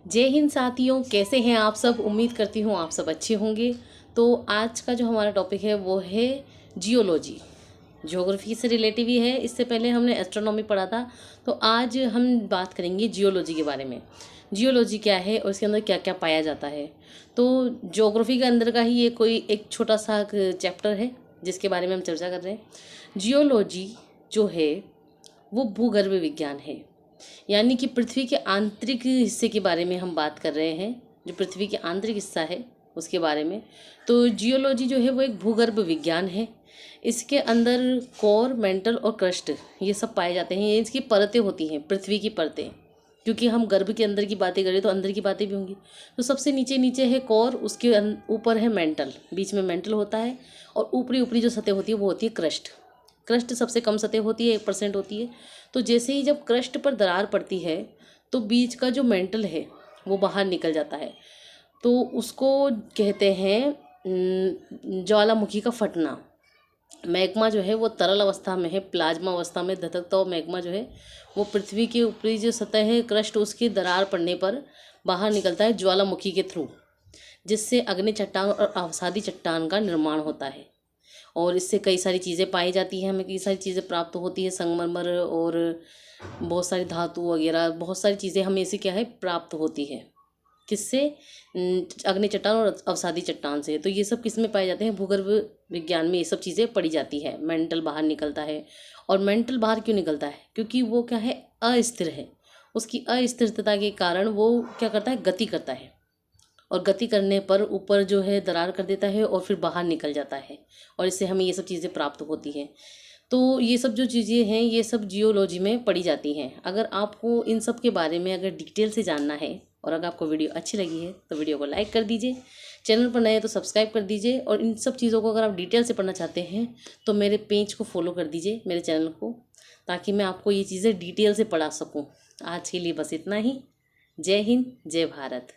जय हिंद साथियों, कैसे हैं आप सब। उम्मीद करती हूँ आप सब अच्छे होंगे। तो आज का जो हमारा टॉपिक है वो है जियोलॉजी। ज्योग्राफी से रिलेटिव ही है। इससे पहले हमने एस्ट्रोनॉमी पढ़ा था, तो आज हम बात करेंगे जियोलॉजी के बारे में। जियोलॉजी क्या है और इसके अंदर क्या क्या पाया जाता है। तो ज्योग्राफी के अंदर का ही ये कोई एक छोटा सा चैप्टर है जिसके बारे में हम चर्चा कर रहे हैं। जियोलॉजी जो है वो भूगर्भ विज्ञान है, यानी कि पृथ्वी के आंतरिक हिस्से के बारे में हम बात कर रहे हैं। जो पृथ्वी के आंतरिक हिस्सा है उसके बारे में। तो जियोलॉजी जो है वो एक भूगर्भ विज्ञान है। इसके अंदर कोर, मेंटल और क्रस्ट ये सब पाए जाते हैं। ये इसकी परतें होती हैं, पृथ्वी की परतें। क्योंकि हम गर्भ के अंदर की बातें करें तो अंदर की बातें भी होंगी। तो सबसे नीचे नीचे है कोर, उसके ऊपर है मेंटल, बीच में मेंटल होता है, और ऊपरी ऊपरी जो सतह होती है वो होती है क्रस्ट। क्रस्ट सबसे कम सतह होती है, 1% होती है। तो जैसे ही जब क्रस्ट पर दरार पड़ती है तो बीच का जो मेंटल है वो बाहर निकल जाता है। तो उसको कहते हैं ज्वालामुखी का फटना। मैग्मा जो है वो तरल अवस्था में है, प्लाज्मा अवस्था में धधकता हुआ मैग्मा जो है वो पृथ्वी के ऊपरी जो सतह है क्रस्ट, उसकी दरार पड़ने पर बाहर निकलता है ज्वालामुखी के थ्रू, जिससे अग्नि चट्टान और अवसादी चट्टान का निर्माण होता है। और इससे कई सारी चीज़ें पाई जाती हैं, हमें कई सारी चीज़ें प्राप्त होती है, संगमरमर और बहुत सारी धातु वगैरह, बहुत सारी चीज़ें हमें इससे क्या है प्राप्त होती है। किससे? अग्नि चट्टान और अवसादी चट्टान से। तो ये सब किस में पाए जाते हैं? भूगर्भ विज्ञान में ये सब चीज़ें पढ़ी जाती है। मेंटल बाहर निकलता है। और मेंटल बाहर क्यों निकलता है? क्योंकि वो क्या है, अस्थिर है। उसकी अस्थिरता के कारण वो क्या करता है, गति करता है, और गति करने पर ऊपर जो है दरार कर देता है और फिर बाहर निकल जाता है, और इससे हमें ये सब चीज़ें प्राप्त होती हैं। तो ये सब जो चीज़ें हैं ये सब जियोलॉजी में पढ़ी जाती हैं। अगर आपको इन सब के बारे में अगर डिटेल से जानना है और अगर आपको वीडियो अच्छी लगी है तो वीडियो को लाइक कर दीजिए, चैनल पर नए हैं तो सब्सक्राइब कर दीजिए, और इन सब चीज़ों को अगर आप डिटेल से पढ़ना चाहते हैं तो मेरे पेज को फॉलो कर दीजिए, मेरे चैनल को, ताकि मैं आपको ये चीज़ें डिटेल से पढ़ा सकूँ। आज के लिए बस इतना ही। जय हिंद, जय भारत।